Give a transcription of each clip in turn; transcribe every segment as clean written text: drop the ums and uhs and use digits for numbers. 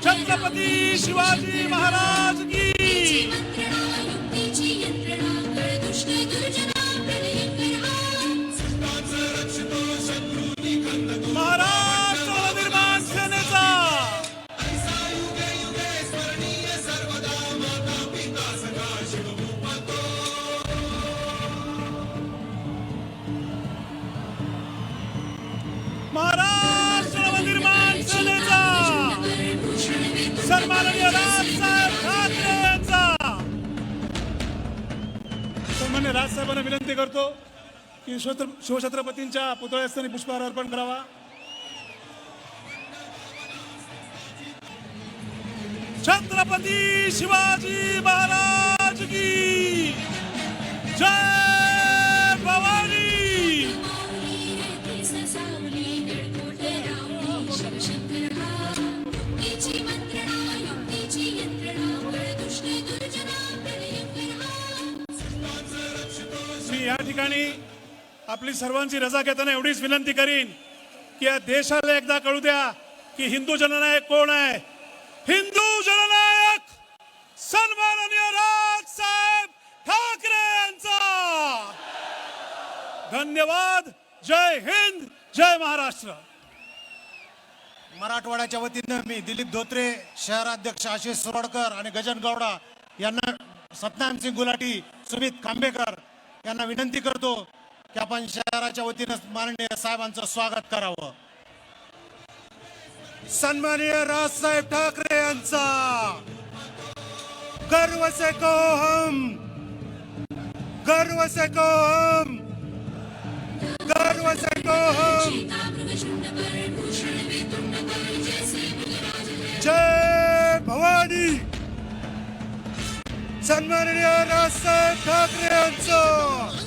छत्रपती शिवाजी महाराज की महाराष्ट्र निर्माण सेनेचा महाराष्ट्र निर्माण सेनेचा सन्माननीय राजसाहेब ठाकरे यांचा सन्माननीय राजसाहेबांना विनंती करतो की शिवछत्रपतींच्या पुतळ्यास्थानी पुष्पहार अर्पण करावा. छत्रपती शिवाजी महाराज की जय भवानी. मी या ठिकाणी आपली सर्वांची रजा घेताना एवढीच विनंती करीन की या देशाला एकदा कळू द्या की हिंदू जननायक कोण आहे. हिंदू जननायक सन्माननीय राजसाहेब ठाकरे यांचा. धन्यवाद. जय हिंद, जय महाराष्ट्र. मराठवाड्याच्या वतीनं मी दिलीप धोत्रे, शहराध्यक्ष आशिष सोरडकर आणि गजन गौडा यांना, सतनाम सिंग गुलाटी, सुमित खांबेकर यांना विनंती करतो की आपण शहराच्या वतीनं माननीय साहेबांचं स्वागत करावं. सन्माननीय राजसाहेब ठाकरे यांचा गर्व से को हम, गर्व से को हम, गर्व से को हम. जय भवानी. सन्माननीय राजसाहेब ठाकरे यांचं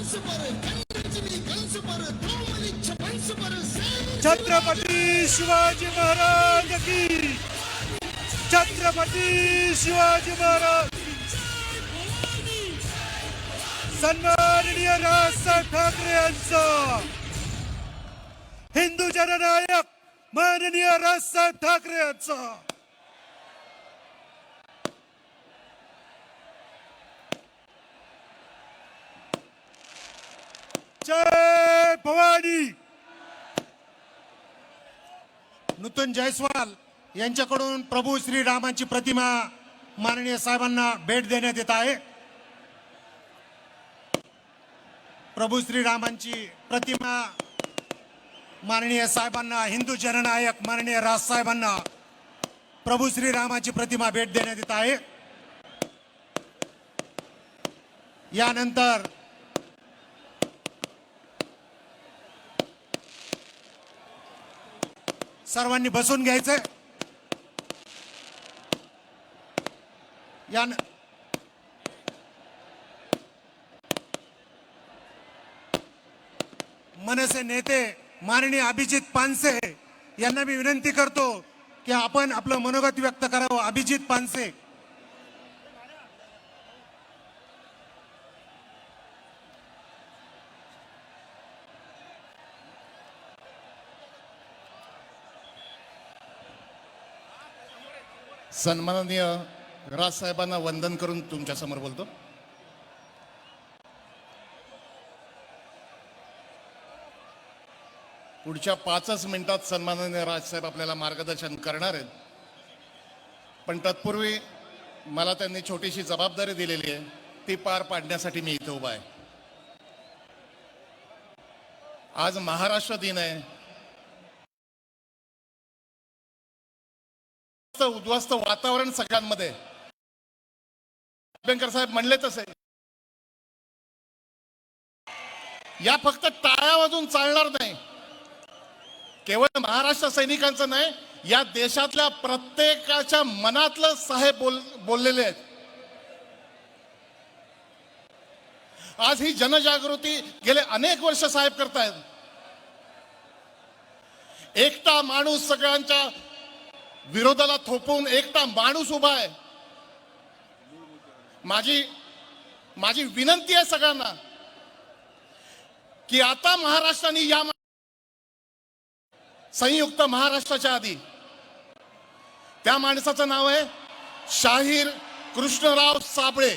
छत्रपती शिवाजी महाराज की, छत्रपती शिवाजी महाराज. सन्माननीय राजसाहेब ठाकरे यांचं हिंदू जननायक माननीय राजसाहेब ठाकरे यांचं. जय भवानी. नूतन जयस्वाल यांच्याकडून प्रभू श्रीरामांची प्रतिमा माननीय साहेबांना भेट देण्यात येत आहे. प्रभू श्रीरामांची प्रतिमा माननीय साहेबांना, हिंदू जननायक माननीय राजसाहेबांना प्रभू श्रीरामांची प्रतिमा भेट देण्यात येत आहे. यानंतर सर्वांनी बसून घ्यायचंय. मनसे नेते माननीय अभिजित पानसे यांना मी विनंती करतो की आपण आपलं मनोगत व्यक्त करावं. अभिजित पानसे. सन्माननीय राजसाहेबांना वंदन करून तुमच्या समोर बोलतो. पुढच्या 5 मिनिटात सन्माननीय राजसाहेब आपल्याला मार्गदर्शन करणार आहेत. पण तत्पूर्वी मला त्यांनी छोटीशी जबाबदारी दिलेली आहे ती पार पाडण्यासाठी मी इथे उभा आहे. आज महाराष्ट्र दिन आहे. उद्ध्वस्त वातावरण सगळ्यांमध्ये. बेंकर साहेब म्हणले तसे या फक्त टाळ्या वाजून चालणार नाही. केवळ महाराष्ट्र सैनिकांचं नाही, या देशातल्या प्रत्येकाच्या मनातलं साहेब बोललेले आहेत. आज ही जनजागृती गेले अनेक वर्ष साहेब करतायत. एकटा माणूस सगळ्यांच्या विरोधाला थोपवून एकटा माणूस उभा आहे. माझी विनंती आहे सगळ्यांना की आता महाराष्ट्राने या संयुक्त महाराष्ट्राच्या आधी त्या माणसाचं नाव आहे शाहीर कृष्णराव साबळे.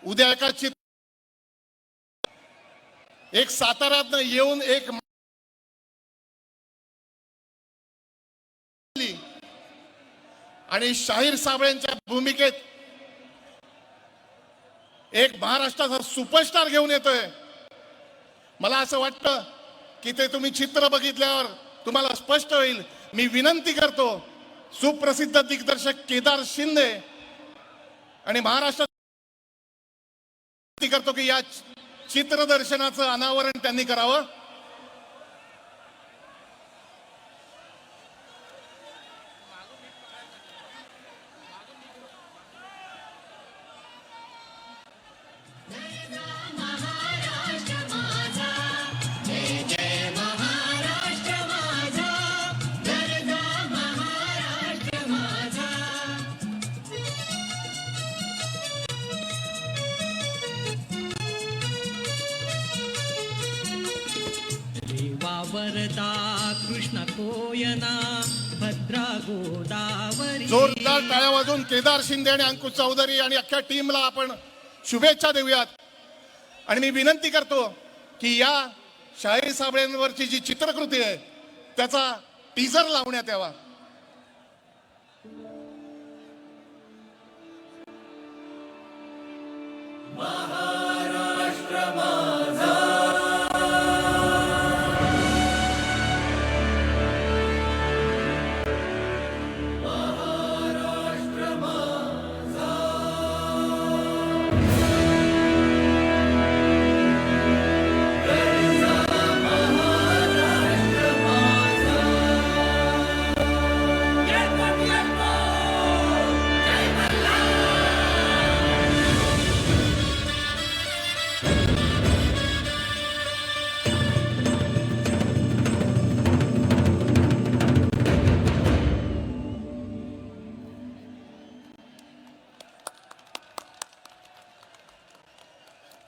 उद्या एक साताऱ्यातनं येऊन एक आणि शाहीर साबळेंच्या भूमिकेत एक महाराष्ट्राचा सुपरस्टार घेऊन येतोय. मला असं वाटतं की ते तुम्ही चित्र बघितल्यावर तुम्हाला स्पष्ट होईल. मी विनंती करतो सुप्रसिद्ध दिग्दर्शक केदार शिंदे आणि महाराष्ट्र करतो की या चित्रदर्शनाचं अनावरण त्यांनी करावं. वरदा कृष्ण कोयना भद्रा गोदावरी. जोरदार टाळ्या वाजून केदार शिंदे आणि अंकुश चौधरी आणि अख्ख्या टीमला आपण शुभेच्छा देऊयात. आणि मी विनंती करतो की या शाहीर साबळेंवरची जी चित्रकृती आहे त्याचा टीजर लावण्यात यावा.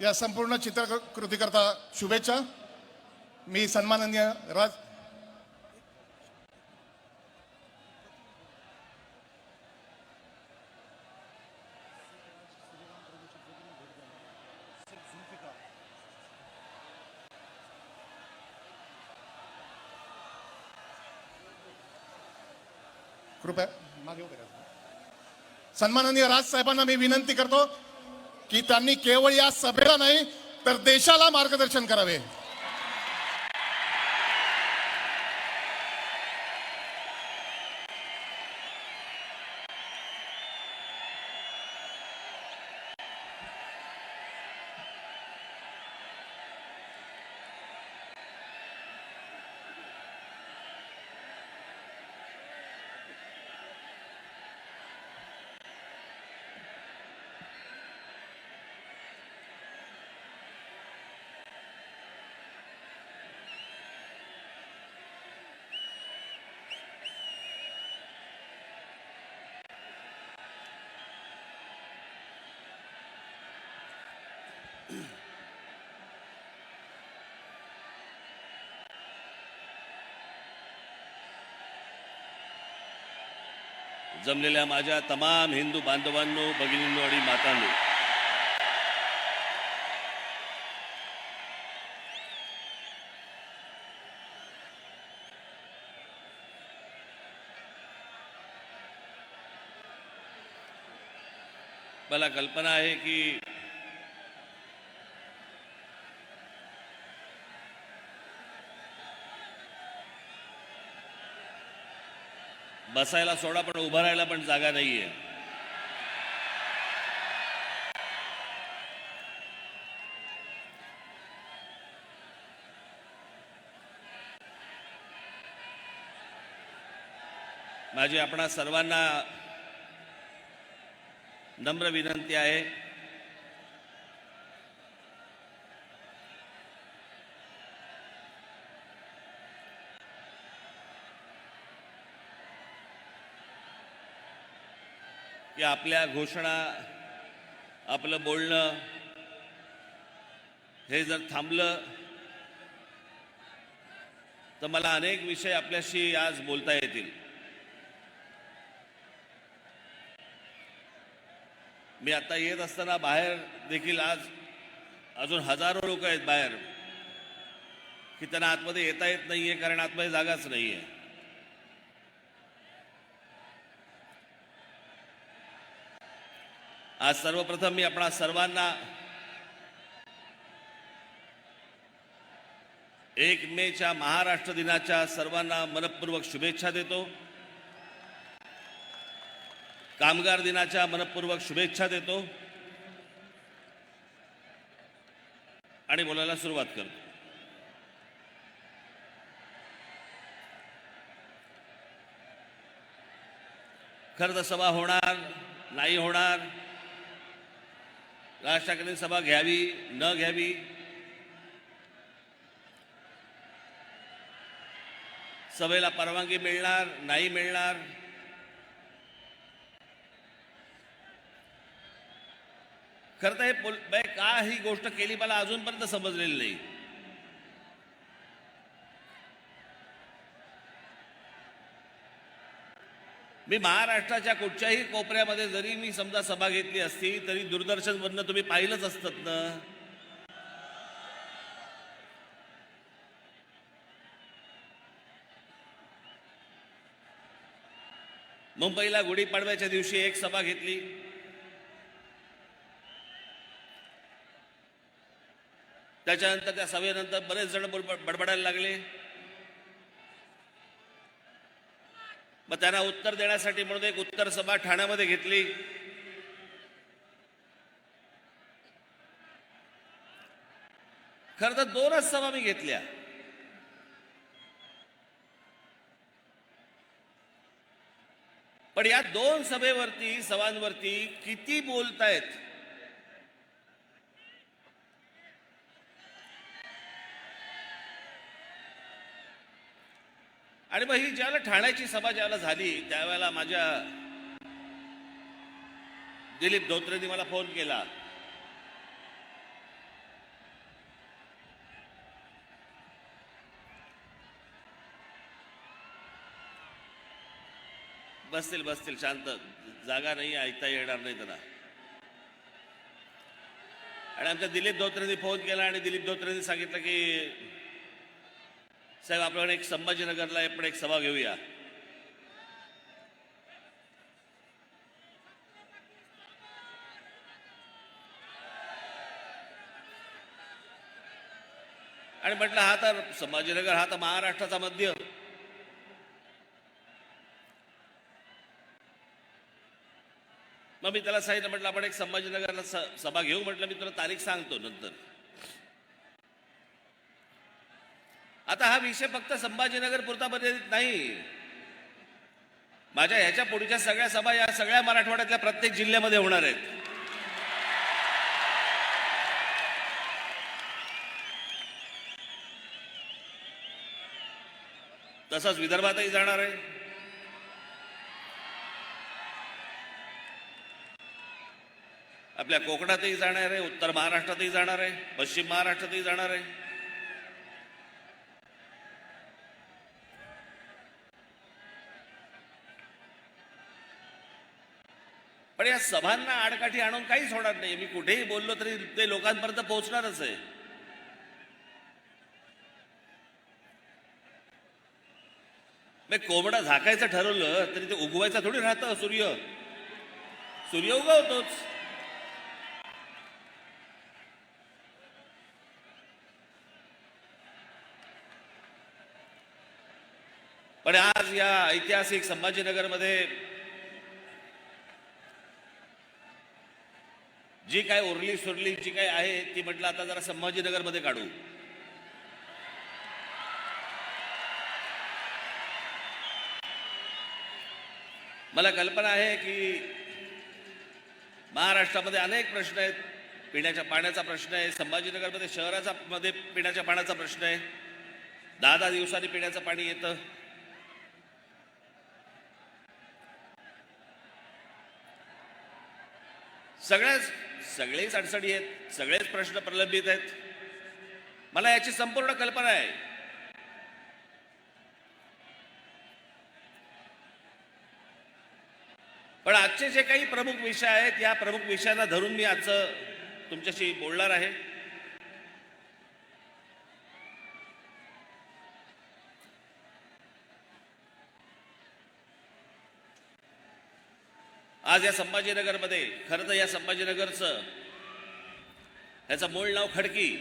या संपूर्ण चित्रकृती करता शुभेच्छा. मी सन्माननीय राज कृपया मागे उभे राहा. सन्माननीय राज साहेबांना मी विनंती करतो की त्यांनी केवळ या सभेला नाही तर देशाला मार्गदर्शन करावे. जमलेल्या माझ्या तमाम हिंदू बांधवांनो, भगिनींनो आणि मातांनो, मला कल्पना आहे की बसायला सोडा पण उभं राहायला पण जागा नाहीये. माझी आपणा सर्वांना नम्र विनंती आहे की आपल्या घोषणा, आपलं बोलणं हे जर थांबलं तर मला अनेक विषय आपल्याशी आज बोलता येतील. मी आता येत असताना बाहेर देखील आज अजून हजारो लोक आहेत बाहेर की त्यांना आतमध्ये येता येत नाहीये कारण आतमध्ये जागाच नाहीये. आज सर्वप्रथम मी आपणा सर्वांना 1 मेच्या महाराष्ट्र दिनाच्या सर्वांना मनपूर्वक शुभेच्छा देतो. कामगार दिनाच्या मनपूर्वक शुभेच्छा देतो आणि बोलायला सुरुवात करतो. खरं तर सभा होणार नाही होणार, राज ठाकरेंनी सभा घ्यावी न घ्यावी, सभेला परवानगी मिळणार नाही मिळणार, खरं तर हे का ही गोष्ट केली मला अजूनपर्यंत समजलेली नाही. मी महाराष्ट्राच्या कुठच्याही कोपऱ्यामध्ये जरी मी समजा सभा घेतली असती तरी दूरदर्शनवरनं तुम्ही पाहिलंच असतात ना. मुंबईला गुढीपाडव्याच्या दिवशी एक सभा घेतली, त्याच्यानंतर त्या सभेनंतर बरेच जण बडबडायला लागले. मग त्यांना उत्तर देण्यासाठी म्हणून एक उत्तर सभा ठाण्यामध्ये घेतली. खरं तर 2च सभा मी घेतल्या. पण या 2 सभांवरती किती बोलतायत. आणि मग ही ज्यावेळेला ठाण्याची सभा ज्यावेळेला झाली त्यावेळेला माझ्या दिलीप धोत्रेंनी मला फोन केला. बसतील शांत, जागा नाही, ऐकता येणार नाही त्यांना. आणि आमच्या दिलीप धोत्रेंनी फोन केला आणि दिलीप धोत्रेंनी सांगितलं की साहेब आपण एक संभाजीनगरला आपण एक सभा घेऊया. आणि म्हटलं हा तर संभाजीनगर हा तर महाराष्ट्राचा मध्य, मग मी त्याला सांगितलं म्हटलं आपण एक संभाजीनगरला सभा घेऊ. म्हटलं मी तुला तारीख सांगतो नंतर. आता हा विषय फक्त संभाजीनगर पुरता मर्यादित नाही. माझ्या ह्याच्या पुढच्या सगळ्या सभा या सगळ्या मराठवाड्यातल्या प्रत्येक जिल्ह्यामध्ये होणार आहेत. तसंच विदर्भातही जाणार आहे. आपल्या कोकणातही जाणार आहे, उत्तर महाराष्ट्रातही जाणार आहे, पश्चिम महाराष्ट्रातही जाणार आहे. पण या सभांना आडकाठी आणून काहीच होणार नाही. मी कुठेही बोललो तरी ते लोकांपर्यंत पोहोचणारच आहे. कोंबडा झाकायचं ठरवलं तरी ते उगवायचा थोडी राहतं. सूर्य उगवतोच. पण आज या ऐतिहासिक संभाजीनगरमध्ये जी काय उरली सुरली जी काय आहे ती म्हटलं आता जरा संभाजीनगरमध्ये काढू. मला कल्पना आहे की महाराष्ट्रामध्ये अनेक प्रश्न आहेत. पिण्याच्या पाण्याचा प्रश्न आहे, संभाजीनगरमध्ये शहराचा मध्ये पिण्याच्या पाण्याचा प्रश्न आहे. 10 दिवसांनी पिण्याचं पाणी येतं. सगळेच अडचणी आहेत, सगळेच प्रश्न प्रलंबित आहेत. मला याची संपूर्ण कल्पना आहे. पण आजचे जे काही प्रमुख विषय आहेत या प्रमुख विषयांना धरून मी आजचं तुमच्याशी बोलणार आहे. आज या संभाजीनगरमध्ये खरं तर या संभाजीनगरचं ह्याचं मूळ नाव खडकी.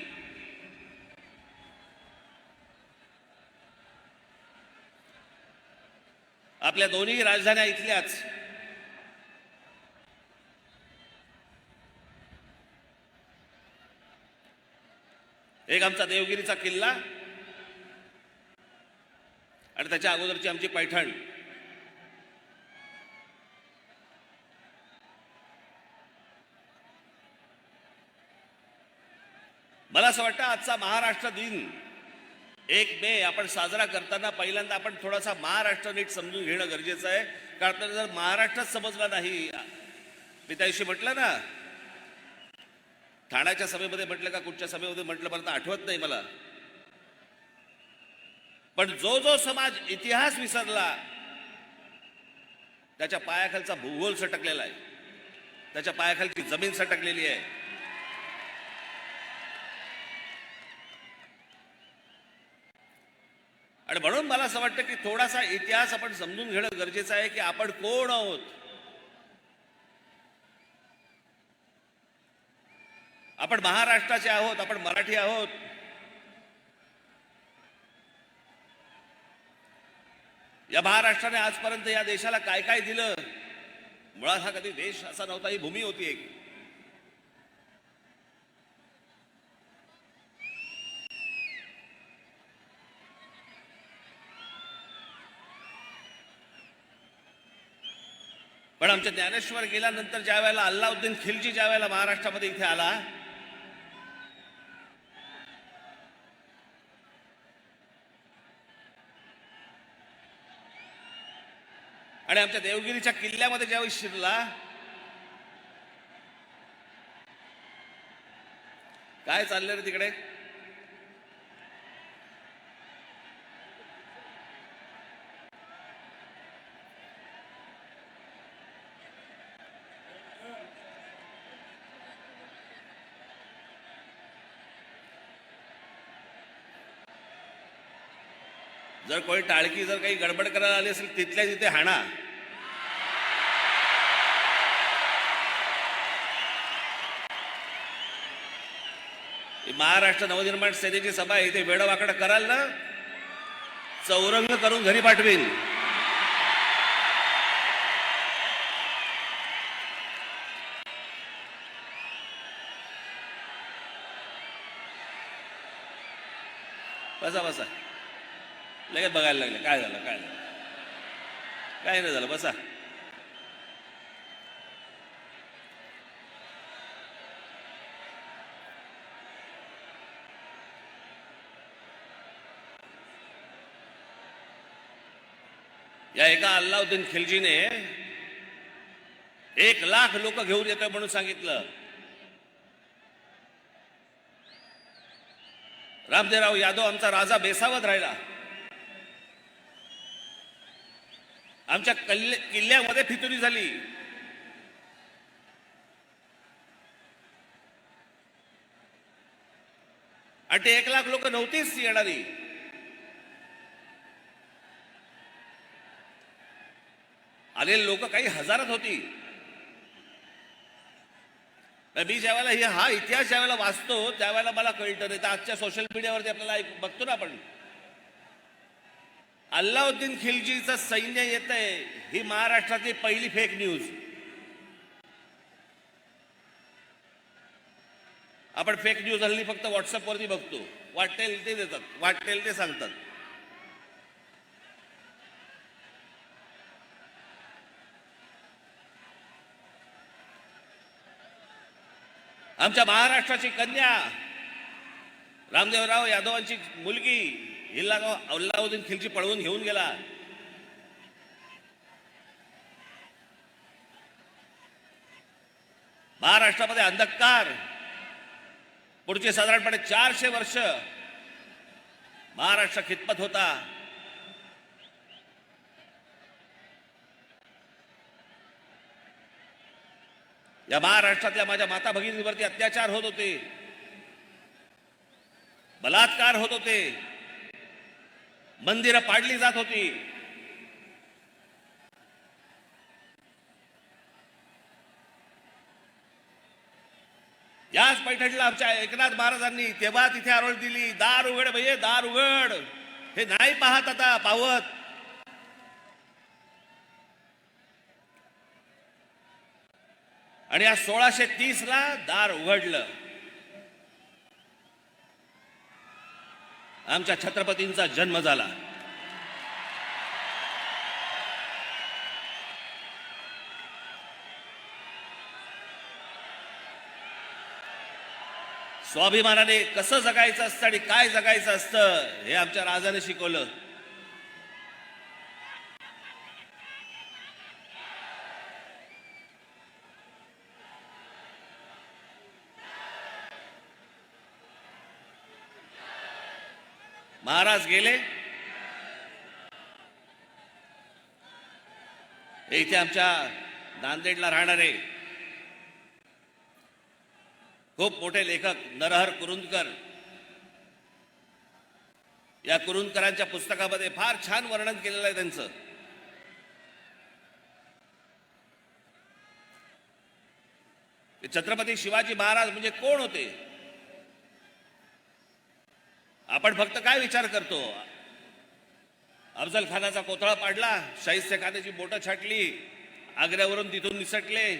आपल्या दोन्ही राजधान्या इथल्याच. एक आमचा देवगिरीचा किल्ला आणि त्याच्या अगोदरची आमची पैठण. मला असं वाटतं आजचा महाराष्ट्र दिन 1 मे आपण साजरा करताना पहिल्यांदा आपण थोडासा महाराष्ट्र नीट समजून घेणं गरजेचं आहे. कारण जर महाराष्ट्रच समजला नाही, मी त्याविषयी म्हटलं ना, ठाण्याच्या सभेमध्ये म्हटलं का कुठच्या सभेमध्ये म्हटलं मला तर आठवत नाही मला. पण जो समाज इतिहास विसरला त्याच्या पायाखालचा भूगोल सटकलेला आहे, त्याच्या पायाखालची जमीन सटकलेली आहे. आणि म्हणून मला असं वाटतं की थोडासा इतिहास आपण समजून घेणं गरजेचं आहे की आपण कोण आहोत. आपण महाराष्ट्राचे आहोत, आपण मराठी आहोत. या महाराष्ट्राने आजपर्यंत या देशाला काय काय दिलं. मुळात हा कधी देश असा नव्हता, ही भूमी होती एक. पण आमच्या ज्ञानेश्वर गेल्यानंतर ज्या वेळेला अल्लाउद्दीन खिलजी ज्या वेळेला महाराष्ट्रामध्ये इथे आला, आणि आमच्या देवगिरीच्या किल्ल्यामध्ये ज्यावेळी शिरला, काय चाललंय रे तिकडे. जर कोणी टाळकी जर काही गडबड करायला आली असेल तिथल्या तिथे हाणा. महाराष्ट्र नवनिर्माण सेनेची सभा आहे, इथे वेडवाकडं कराल ना, चौरंग करून घरी पाठवीन. बसा बसा. लगेच बघायला लागले काय झालं काय झालं. काय नाही झालं, बसा. या एका अल्लाउद्दीन खिलजीने 1 लाख लोक घेऊन येतोय म्हणून सांगितलं. रामदेवराव यादव आमचा राजा बेसावत राहिला. आमच्या किल्ल्यामध्ये फितुरी झाली. आणि ते 1 लाख लोक नव्हतीच येणारी. आलेले लोक काही हजारात होती. मी ज्यावेळेला हा इतिहास ज्यावेळेला वाचतो त्यावेळेला मला कळतं. नाही तर आजच्या सोशल मीडियावरती आपल्याला बघतो ना आपण, अल्लाउद्दीन खिलजीचं सैन्य येत आहे ही महाराष्ट्रातली पहिली फेक न्यूज. आपण फेक न्यूज हल्ली फक्त व्हॉट्सअपवरती बघतो. वाटेल ते देतात, वाटेल ते सांगतात. आमच्या महाराष्ट्राची कन्या रामदेवराव यादवांची मुलगी हिला अल्लाउद्दीन खिलजी पळवून घेऊन गेला. महाराष्ट्रामध्ये अंधकार पुढचे साधारणपणे 400 वर्ष महाराष्ट्र खितपत होता. या महाराष्ट्रातल्या माझ्या माता भगिनींवरती अत्याचार होत होते, बलात्कार होत होते, मंदिरं पाडली जात होती. याच पैठणीला आमच्या एकनाथ महाराजांनी तेव्हा तिथे आरोळ दिली, दार उघड भये दार उघड. हे नाही पाहत आता पावत. आणि या 1630 ला दार उघडलं. आमच्या छत्रपतींचा जन्म झाला. स्वाभिमानाने कसं जगायचं असतं आणि काय जगायचं असतं हे आमच्या राजाने शिकवलं. महाराज गेले, इथे आमच्या नांदेडला राहणारे खूप मोठे लेखक नरहर कुरुंदकर, या कुरुंदकरांच्या पुस्तकामध्ये फार छान वर्णन केलेलं आहे त्यांचं. छत्रपती शिवाजी महाराज म्हणजे कोण होते. आपण फक्त काय विचार करतो, अफजल खानाचा कोथळा पाडला, शाहिस्ते खानाची बोटं छाटली, आग्र्यावरून तिथून निसटले.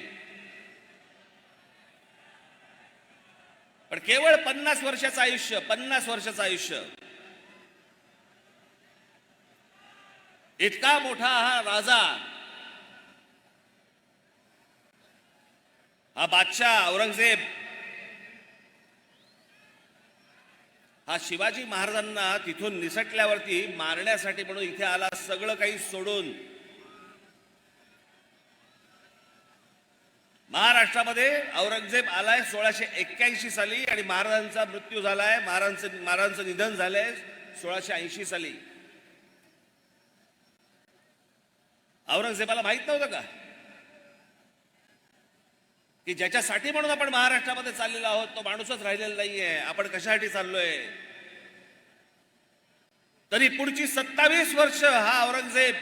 पण केवळ 50 वर्षाचं आयुष्य, 50 वर्षाचं आयुष्य, इतका मोठा हा राजा, हा बादशाह औरंगजेब, हा शिवाजी महाराजांना तिथून निसटल्यावरती मारण्यासाठी म्हणून इथे आला, सगळं काही सोडून. महाराष्ट्रामध्ये औरंगजेब आलाय 1681 साली आणि महाराजांचा मृत्यू झालाय, महाराजांचं निधन झालंय 1680 साली. औरंगजेबाला माहित नव्हतं का की ज्याच्यासाठी म्हणून आपण महाराष्ट्रामध्ये चाललेलो आहोत तो माणूसच राहिलेला नाहीये, आपण कशासाठी चाललोय. तरी पुढची 27 वर्ष हा औरंगजेब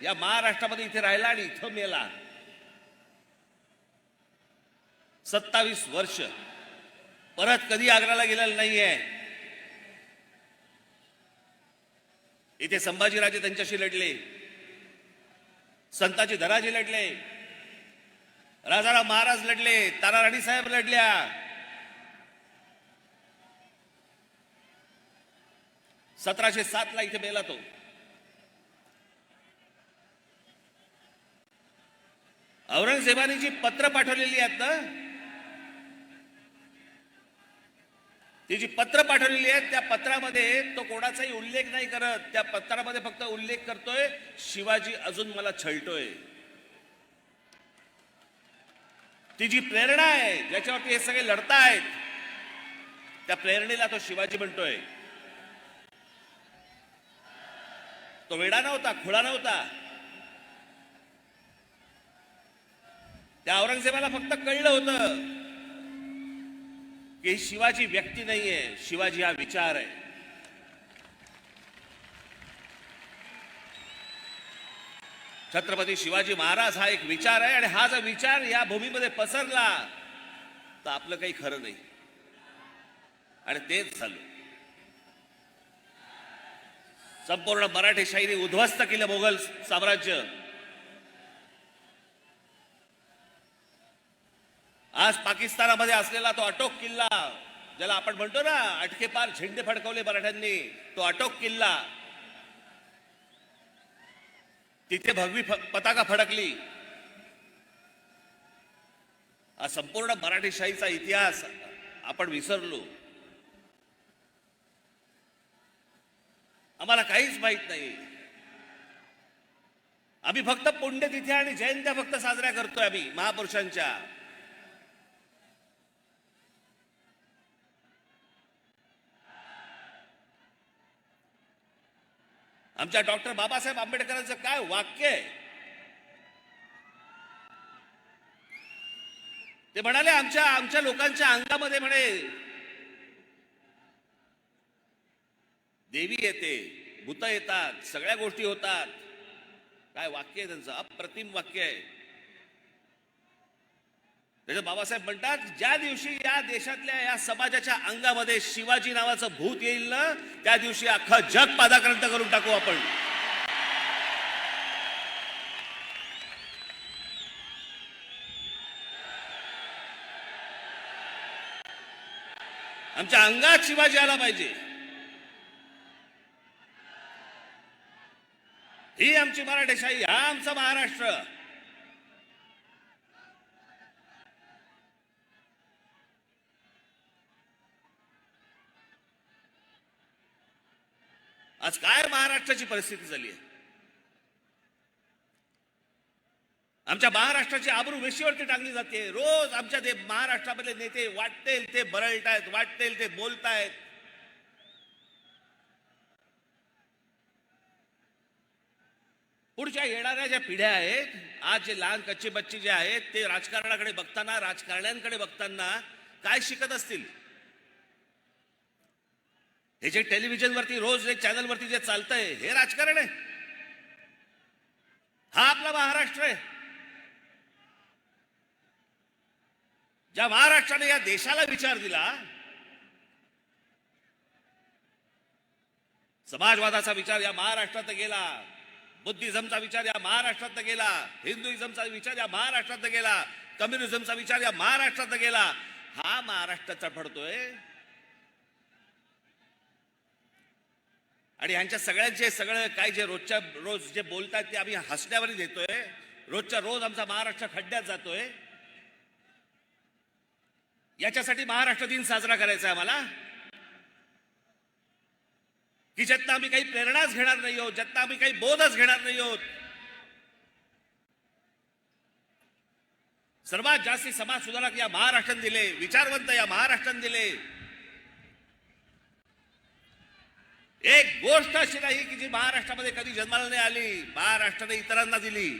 या महाराष्ट्रामध्ये इथे राहिला आणि इथं मेला. 27 वर्ष परत कधी आग्र्याला गेलेला नाहीये. इथे संभाजीराजे त्यांच्याशी लढले, संताजी धनाजी लढले, राजाराम महाराज लढले, तारा राणी साहेब लढल्या. (1707) ला इथे मेला तो. औरंगजेबाने जी पत्र पाठवलेली आहेत ना, ती जी पत्र पाठवलेली आहेत त्या पत्रामध्ये तो कोणाचाही उल्लेख नाही करत. त्या पत्रामध्ये फक्त उल्लेख करतोय शिवाजी अजून मला छळतोय. ती जी प्रेरणा आहे ज्याच्यावरती हे सगळे लढतायत त्या प्रेरणेला तो शिवाजी म्हणतोय. तो वेडा नव्हता, खुळा नव्हता. त्या औरंगजेबाला फक्त कळलं होतं की शिवाजी व्यक्ती नाहीये, शिवाजी हा विचार आहे. छत्रपती शिवाजी महाराज हा एक विचार आहे आणि हा जर विचार या भूमीमध्ये पसरला तर आपलं काही खरं नाही. आणि तेच झालं. संपूर्ण मराठेशाहीने उद्ध्वस्त केलं मोगल साम्राज्य. आज पाकिस्तानामध्ये असलेला तो अटोक किल्ला, ज्याला आपण म्हणतो ना अटकेपार झेंडे फडकवले मराठ्यांनी, तो अटोक किल्ला, तिथे भगवी पताका फडकली. हा संपूर्ण मराठेशाहीचा इतिहास आपण विसरलो. आम्हाला काहीच माहित नाही. आम्ही फक्त पुण्यतिथी आणि जयंत्या फक्त साजऱ्या करतोय आम्ही महापुरुषांच्या. आमच्या डॉक्टर बाबासाहेब आंबेडकरांचं काय वाक्य आहे? ते म्हणाले आमच्या लोकांच्या अंगामध्ये म्हणे देवी येते, भूत येतात, सगळ्या गोष्टी होतात. काय वाक्य आहे त्यांचं, अप्रतिम वाक्य आहे. त्याच्यात बाबासाहेब म्हणतात, ज्या दिवशी या देशातल्या या समाजाच्या अंगामध्ये शिवाजी नावाचं भूत येईल ना, त्या दिवशी अख्खं जग पादाक्रांत करून टाकू आपण. आमच्या अंगात शिवाजी आला पाहिजे. ही आमची मराठेशाही, हा आमचा महाराष्ट्र. आज काय महाराष्ट्राची परिस्थिती झाली आहे? आमच्या महाराष्ट्राची आबरू वेशीवरती टांगली जाते. रोज आमच्या ते महाराष्ट्रामधले नेते वाटतील ते बरळतायत, वाटतील ते बोलतायत. पुढच्या येणाऱ्या ज्या पिढ्या आहेत, आज जे लहान कच्चे बच्चे जे आहेत, ते राजकारणाकडे बघताना, राजकारण्यांकडे बघताना काय शिकत असतील? हे जे टेलिव्हिजनवरती रोज एक चॅनलवरती जे चालतंय, हे राजकारण आहे? हा आपला महाराष्ट्र आहे? ज्या महाराष्ट्राने या देशाला विचार दिला, समाजवादाचा विचार या महाराष्ट्रात गेला, बुद्धिझमचा विचार या महाराष्ट्रात गेला, हिंदुइझमचा विचार या महाराष्ट्रात गेला, कम्युनिझमचा विचार या महाराष्ट्रात गेला. हा महाराष्ट्र चढपडतोय. आणि ह्यांच्या सगळ्यांचे सगळं काय जे रोजच्या रोज जे बोलतात ते आम्ही हसण्यावर देतोय. रोजच्या रोज आमचा महाराष्ट्र खड्ड्यात जातोय. याच्यासाठी महाराष्ट्र दिन साजरा करायचा आहे आम्हाला, की ज्यातनं आम्ही काही प्रेरणाच घेणार नाही आहोत, ज्यातनं आम्ही काही बोधच घेणार नाही आहोत. सर्वात जास्ती समाज सुधारक या महाराष्ट्राने दिले, विचारवंत या महाराष्ट्राने दिले. एक गोष्ट अशी नाही की जी महाराष्ट्रामध्ये कधी जन्माला नाही आली, महाराष्ट्राने इतरांना दिली.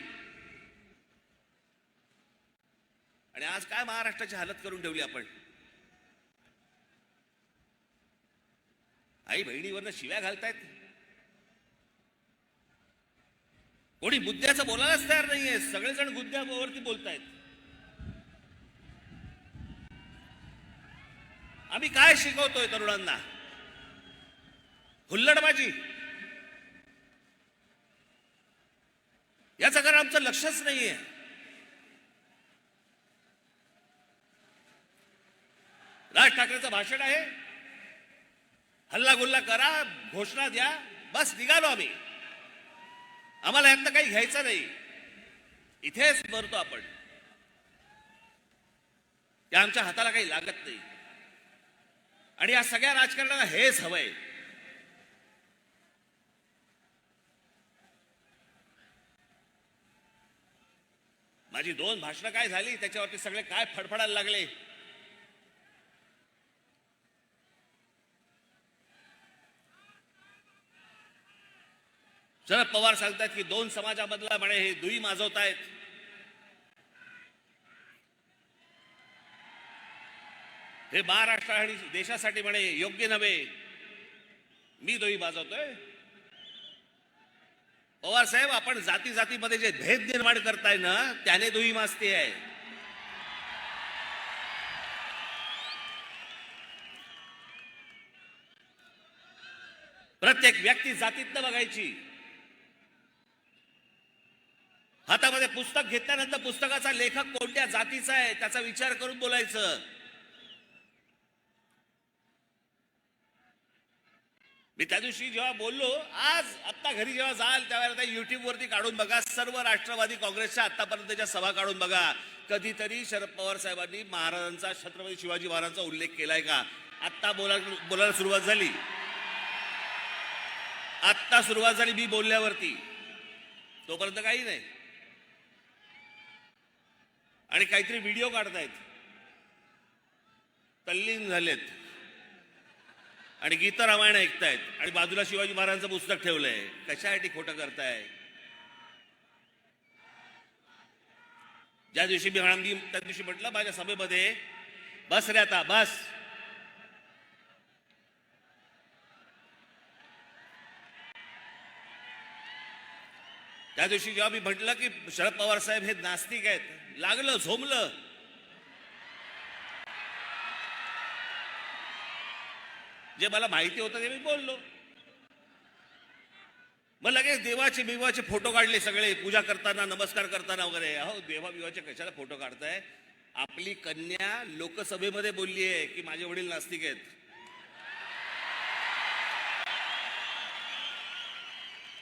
आणि आज काय महाराष्ट्राची हालत करून ठेवली आपण. आई बहिणीवरनं शिव्या घालतायत. कोणी मुद्द्याचं बोलायलाच तयार नाहीये. सगळेजण मुद्द्यावरती बोलतायत. आम्ही काय शिकवतोय तरुणांना? हुल्लडबाजी. याचं कारण आमचं लक्षच नाहीये. राज ठाकरेंचं भाषण आहे, हल्ला गुल्ला करा, घोषणा द्या, बस निघालो आम्ही. आम्हाला यातनं काही घ्यायचं नाही. इथेच मरतो आपण. त्या आमच्या हाताला काही लागत नाही. आणि या सगळ्या राजकारणाला हेच हवंय. माझी 2 भाषणं काय झाली, त्याच्यावरती सगळे काय फडफडायला लागले. शरद पवार सांगतात की 2 समाजामधला म्हणे हे दुई माजवतायत. हे महाराष्ट्र आणि देशासाठी म्हणे योग्य नव्हे. मी दुई माजवतोय? पवार साहेब, आपण जाती जातीमध्ये जे भेद निर्माण करताय ना, त्याने दुई माजते आहे. प्रत्येक व्यक्ती जातीतनं बघायची. हातामध्ये पुस्तक घेतल्यानंतर पुस्तकाचा लेखक कोणत्या जातीचा आहे त्याचा विचार करून बोलायचं. मी त्या दिवशी जेव्हा बोललो, आज आत्ता घरी जेव्हा जाल त्यावेळेला युट्यूब वरती काढून बघा, सर्व राष्ट्रवादी काँग्रेसच्या आतापर्यंतच्या सभा काढून बघा. कधीतरी शरद पवार साहेबांनी महाराजांचा, छत्रपती शिवाजी महाराजांचा उल्लेख केलाय का? आत्ता बोलायला सुरुवात झाली, आत्ता सुरुवात झाली मी बोलल्यावरती, तोपर्यंत काही नाही. आणि काहीतरी व्हिडिओ काढतायत, तल्लीन झालेत आणि गीत रामायण ऐकतायत आणि बाजूला शिवाजी महाराजांचं पुस्तक ठेवलंय. कशासाठी खोटं करताय? ज्या दिवशी मी त्या दिवशी म्हटलं माझ्या सभेमध्ये, बस रे आता बस. त्या दिवशी जेव्हा मी म्हटलं की शरद पवार साहेब हे नास्तिक आहेत, लागलं, झोमलं. जे मला माहिती होतं ते मी बोललो. मग लगेच देवाचे बिवाचे फोटो काढले सगळे, पूजा करताना, नमस्कार करताना वगैरे. अहो, देवा बिवाचे कशाला फोटो काढताय? आपली कन्या लोकसभेमध्ये बोलली आहे की माझे वडील नास्तिक आहेत.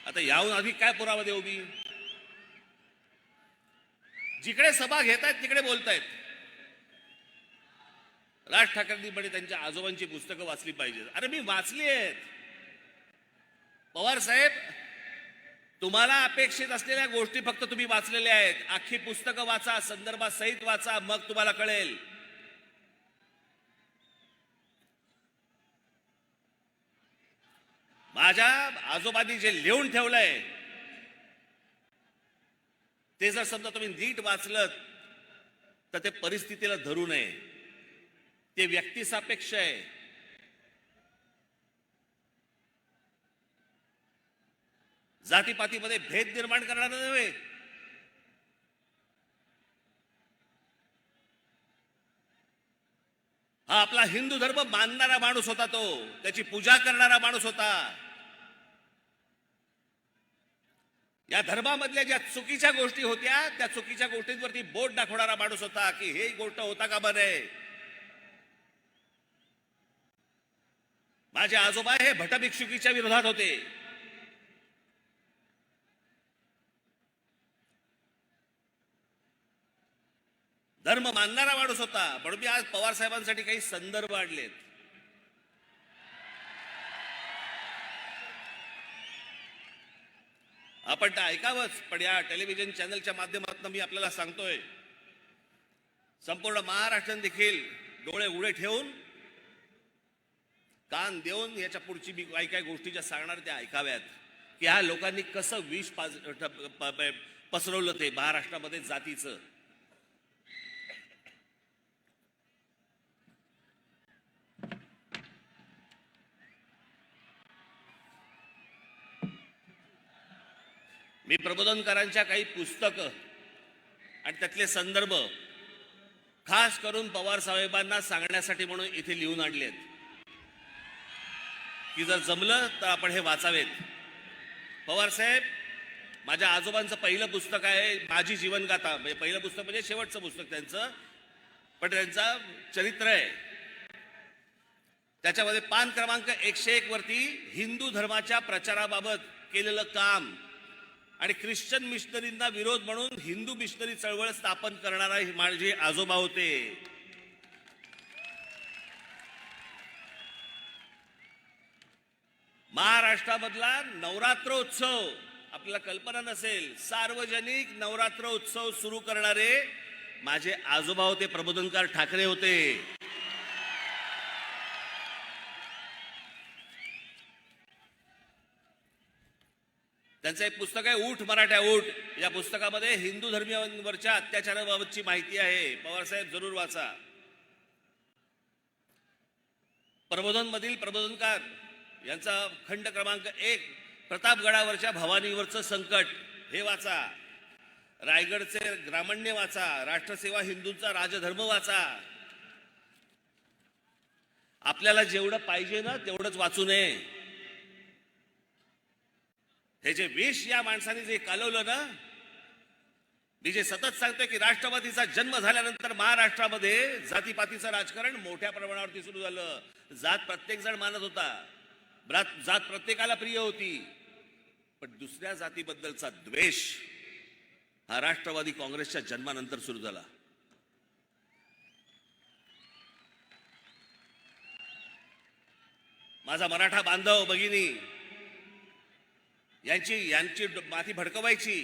आता याहून अधिक काय पुरावा देऊ मी? जिकडे सभा घेतायत तिकडे बोलतायत. राज ठाकरेंनी म्हणे त्यांच्या आजोबांची पुस्तकं वाचली पाहिजेत. अरे मी वाचली आहेत. पवार साहेब, तुम्हाला अपेक्षित असलेल्या गोष्टी फक्त तुम्ही वाचलेल्या आहेत. अख्खी पुस्तकं वाचा, संदर्भात सहित वाचा, मग तुम्हाला कळेल. माझ्या आजोबांनी जे लिहून ठेवलंय ते जर समजा तुम्ही नीट वाचलं तर ते परिस्थितीला धरू नये. ते व्यक्तिसापेक्ष आहे. जातीपातीमध्ये भेद निर्माण करणारा नव्हे. हा आपला हिंदू धर्म मानणारा माणूस होता, तो त्याची पूजा करणारा माणूस होता. या धर्मामधल्या ज्या चुकीच्या गोष्टी होत्या त्या चुकीच्या गोष्टींवरती बोट दाखवणारा माणूस होता की हे गोष्ट होता का बरे. माझे आजोबा हे भटभिक्षुकीच्या विरोधात होते. धर्म मानणारा माणूस होता. म्हणून मी आज पवार साहेबांसाठी काही संदर्भ आणलेत. आपण तर ऐकावंच, पण या टेलिव्हिजन चॅनलच्या माध्यमातून मी आपल्याला सांगतोय, संपूर्ण महाराष्ट्रात देखील डोळे उडे ठेवून, कान देऊन याच्या पुढची मी काही गोष्टी ज्या सांगणार त्या ऐकाव्यात की ह्या लोकांनी कसं विष पसरवलं ते महाराष्ट्रामध्ये जातीचं. मी प्रबोधनकारांच्या काही पुस्तकं आणि त्यातले संदर्भ खास करून पवार साहेबांना सांगण्यासाठी म्हणून इथे लिहून आणलेत की जर जमलं तर आपण हे वाचावेत. पवार साहेब, माझ्या आजोबांचं पहिलं पुस्तक आहे माझी जीवनगाथा. पहिलं पुस्तक म्हणजे शेवटचं पुस्तक त्यांचं, पण त्यांचं चरित्र आहे. त्याच्यामध्ये पान क्रमांक 101 वरती हिंदू धर्माच्या प्रचाराबाबत केलेलं काम आणि ख्रिश्चन मिशनरींना विरोध म्हणून हिंदू मिशनरी चळवळ स्थापन करणारा माझे आजोबा होते. महाराष्ट्रामधला नवरात्रोत्सव आपल्याला कल्पना नसेल, सार्वजनिक नवरात्रोत्सव सुरू करणारे माझे आजोबा होते, प्रबोधनकार ठाकरे होते. त्यांचं एक पुस्तक आहे उठ मराठ्या उठ. या पुस्तकामध्ये हिंदू धर्मीयांवरच्या अत्याचाराबाबतची माहिती आहे. पवार साहेब जरूर वाचा. प्रबोधन मधील प्रबोधनकार यांचा खंड क्रमांक 1 प्रतापगडावरच्या भवानीवरचं संकट हे वाचा. रायगडचे ग्रामण्य वाचा. राष्ट्रसेवा हिंदूंचा राजधर्म वाचा. आपल्याला जेवढं पाहिजे ना तेवढंच वाचू नये. हे जे विष या माणसाने जे कालवलं ना, मी जे सतत सांगतोय की राष्ट्रवादीचा जन्म झाल्यानंतर महाराष्ट्रामध्ये जातीपातीचं राजकारण मोठ्या प्रमाणावरती सुरू झालं. जात प्रत्येक जण मानत होता, जात प्रत्येकाला प्रिय होती, पण दुसऱ्या जातीबद्दलचा द्वेष हा राष्ट्रवादी काँग्रेसच्या जन्मानंतर सुरू झाला. माझा मराठा बांधव भगिनी यांची माती भडकवायची,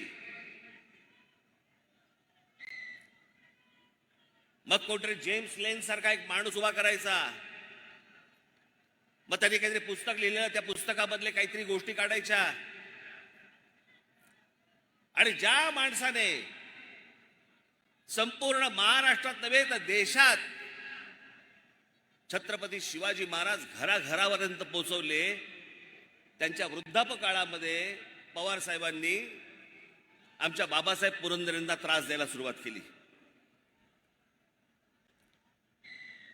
मग कोणतरी जेम्स लेन सारखा एक माणूस उभा करायचा, मग त्यांनी काहीतरी पुस्तक लिहिलं, त्या पुस्तकामधले काहीतरी गोष्टी काढायच्या, आणि ज्या माणसाने संपूर्ण महाराष्ट्रात नव्हे तर देशात छत्रपती शिवाजी महाराज घराघरापर्यंत पोहोचवले, त्यांच्या वृद्धापकाळामध्ये पवार साहेबांनी आमच्या बाबासाहेब पुरंदरेंना त्रास द्यायला सुरुवात केली.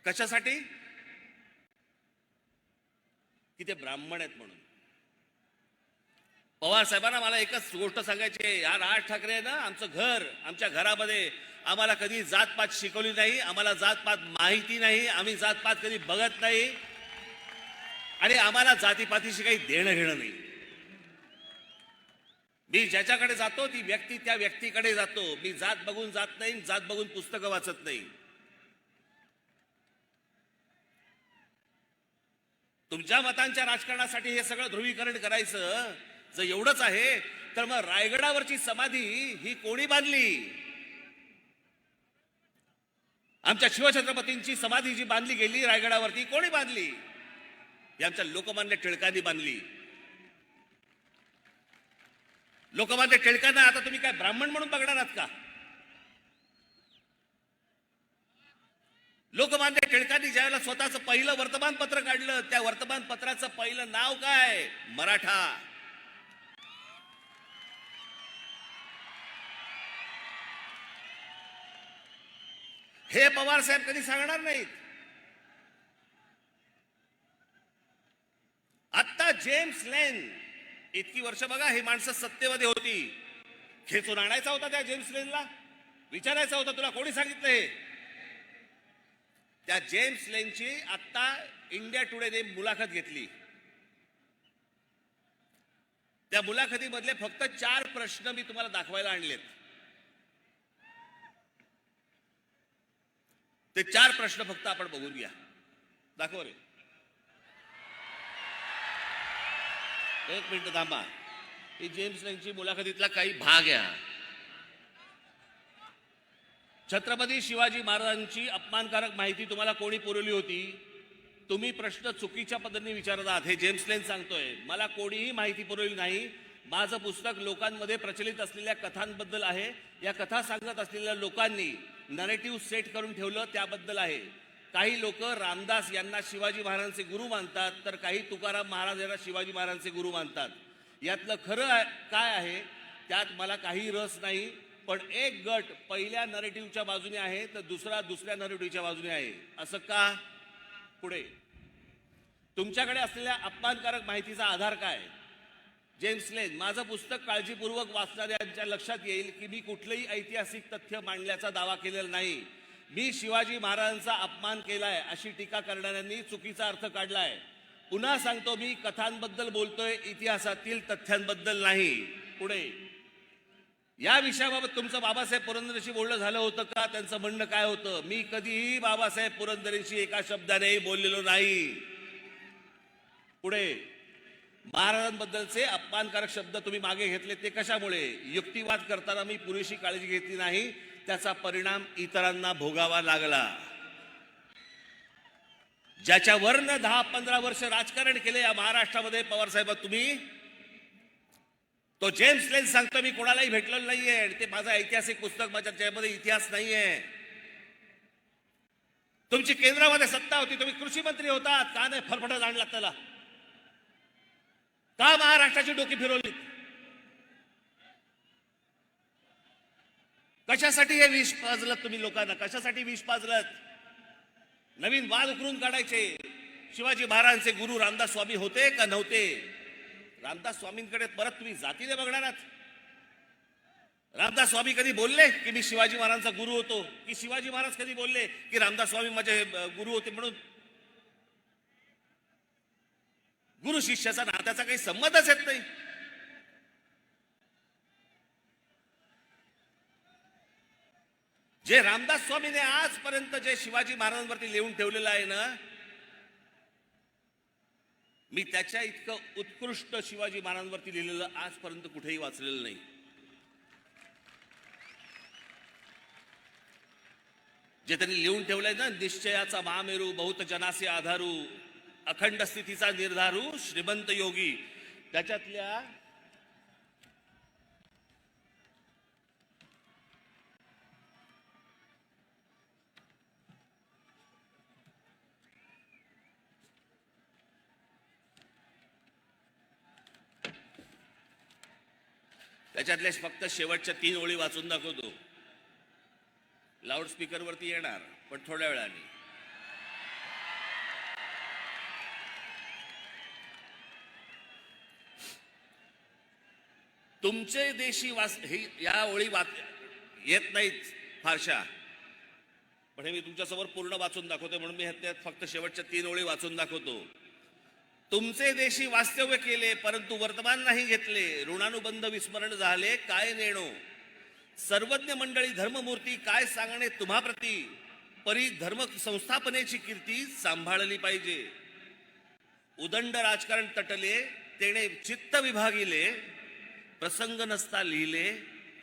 कशासाठी? की ते ब्राह्मण आहेत म्हणून. पवार साहेबांना मला एकच गोष्ट सांगायची आहे, या राज ठाकरे आहे ना, आमचं घर, आमच्या घरामध्ये आम्हाला कधी जातपात शिकवली नाही, आम्हाला जातपात माहिती नाही, आम्ही जातपात कधी बघत नाही, आणि आम्हाला जातीपातीशी काही देणं घेणं नाही. मी ज्याच्याकडे जातो ती व्यक्ती त्या व्यक्तीकडे जातो. मी जात बघून जात नाही, जात बघून पुस्तकं वाचत नाही. तुमच्या मतांच्या राजकारणासाठी हे सगळं ध्रुवीकरण करायचं जर एवढंच आहे, तर मग रायगडावरची समाधी ही कोणी बांधली? आमच्या शिवछत्रपतींची समाधी जी बांधली गेली रायगडावरती, कोणी बांधली? ही आमच्या लोकमान्य टिळकांनी बांधली. लोकमान्य टिळकांना आता तुम्ही काय ब्राह्मण म्हणून बघणार आहात का? लोकमान्य टिळकांनी ज्यावेळेला स्वतःचं पहिलं वर्तमानपत्र काढलं, त्या वर्तमानपत्राचं पहिलं नाव काय? मराठा. हे पवार साहेब कधी सांगणार नाहीत. आता जेम्स लेन, इतकी वर्ष बघा ही माणसं सत्तेमध्ये होती, खेचून आणायचा होता त्या जेम्स लेनला, विचारायचा होता तुला कोणी सांगितलं हे? त्या जेम्स लेनची आता इंडिया टुडेने मुलाखत घेतली. त्या मुलाखतीमधले फक्त 4 प्रश्न मी तुम्हाला दाखवायला आणलेत. ते 4 प्रश्न फक्त आपण बघून घ्या. दाखव रे. एक मिनिट थांबा. ही जेम्स लेनची मुलाखतीतला काही भाग आहे. छत्रपती शिवाजी महाराजांची अपमानकारक माहिती तुम्हाला कोणी पुरवली होती? तुम्ही प्रश्न चुकीच्या पद्धतीने विचारत आहात. हे जेम्स लेन सांगतोय, मला कोणीही माहिती पुरवली नाही. माझं पुस्तक लोकांमध्ये प्रचलित असलेल्या कथांबद्दल आहे. या कथा सांगत असलेल्या लोकांनी नरेटिव्ह सेट करून ठेवलं त्याबद्दल आहे. काही लोक रामदास यांना शिवाजी महाराजांचे गुरु मानतात, तर काही तुकाराम महाराज यांना शिवाजी महाराजांचे गुरु मानतात. यातलं खरं काय आहे त्यात मला काही रस नाही. पण एक गट पहिल्या नरेटिव्हच्या बाजूने आहे तर दुसरा दुसऱ्या नरेटिव्हच्या बाजूने आहे. असं का? पुढे तुमच्याकडे असलेल्या अपमानकारक माहितीचा आधार काय? जेम्स लेन, माझं पुस्तक काळजीपूर्वक वाचणाऱ्यांच्या लक्षात येईल की मी कुठलंही ऐतिहासिक तथ्य मांडल्याचा दावा केलेला नाही. मी शिवाजी महाराजांचा अपमान केलाय अशी टीका करणाऱ्यांनी चुकीचा अर्थ काढलाय. पुन्हा सांगतो, मी कथांबद्दल बोलतोय, इतिहासातील तथ्यांबद्दल नाही. पुढे या विषयाबाबत तुमचं बाबासाहेब पुरंदरेशी बोलणं झालं होतं का? त्यांचं म्हणणं काय होतं? मी कधीही बाबासाहेब पुरंदरेशी एका शब्दानेही बोललेलो नाही. पुढे महाराजांबद्दलचे अपमानकारक शब्द तुम्ही मागे घेतले ते कशामुळे? युक्तिवाद करताना मी पुरेशी काळजी घेतली नाही, त्याचा परिणाम इतरांना भोगावा लागला. ज्याच्यावरनं 10-15 वर्ष राजकारण केले या महाराष्ट्रामध्ये पवार साहेब तुम्ही, तो जेम्स लेन सांगतो मी कोणालाही भेटलेलो नाहीये. ते माझं ऐतिहासिक पुस्तक, माझ्या ज्यामध्ये इतिहास नाहीये. तुमची केंद्रामध्ये सत्ता होती, तुम्ही कृषी मंत्री होतात, का नाही फरफटत आणला त्याला? का महाराष्ट्राची डोकी फिरवली? कशासाठी हे विष पाजलत तुम्ही लोकांना? कशासाठी विष पाजलत? नवीन वाद उकरून काढायचे. शिवाजी महाराजांचे गुरु रामदास स्वामी होते का नव्हते? रामदास स्वामींकडे परत तुम्ही जातीने बघणार आहात? रामदास स्वामी कधी बोलले की मी शिवाजी महाराजांचा गुरु होतो? की शिवाजी महाराज कधी बोलले की रामदास स्वामी माझे गुरु होते म्हणून? गुरु शिष्याचा नात्याचा काही संबंधच येत नाही. जे रामदास स्वामीने आजपर्यंत जे शिवाजी महाराजांवरती लिहून ठेवलेलं आहे ना, मी त्याच्या इतकं उत्कृष्ट शिवाजी महाराजांवरती लिहिलेलं आजपर्यंत कुठेही वाचलेलं नाही. जे त्यांनी लिहून ठेवलंय ना, निश्चयाचा महामेरू, बहुत जनासे आधारू, अखंड स्थितीचा निर्धारू, श्रीमंत योगी, त्याच्यातल्या फक्त शेवटच्या 3 ओळी वाचून दाखवतो. लाऊडस्पीकर वरती येणार पण थोड्या वेळाने. तुमचे देशी हे या ओळी येत नाहीत फारशा, पण हे मी तुमच्यासमोर पूर्ण वाचून दाखवतो म्हणून मी त्यात फक्त शेवटच्या 3 ओळी वाचून दाखवतो. तुमचे देशी वास्तव्य केले परंतु वर्तमान नाही घेतले, ऋणानुबंध विस्मरण झाले काय नेणो, सर्वज्ञ मंडळी धर्ममूर्ती काय सांगणे तुम्हाप्रती, परी धर्म संस्थापनेची कीर्ती सांभाळली पाहिजे. उदंड राजकारण तटले तेणे चित्त विभागिले, प्रसंग नसता लिहिले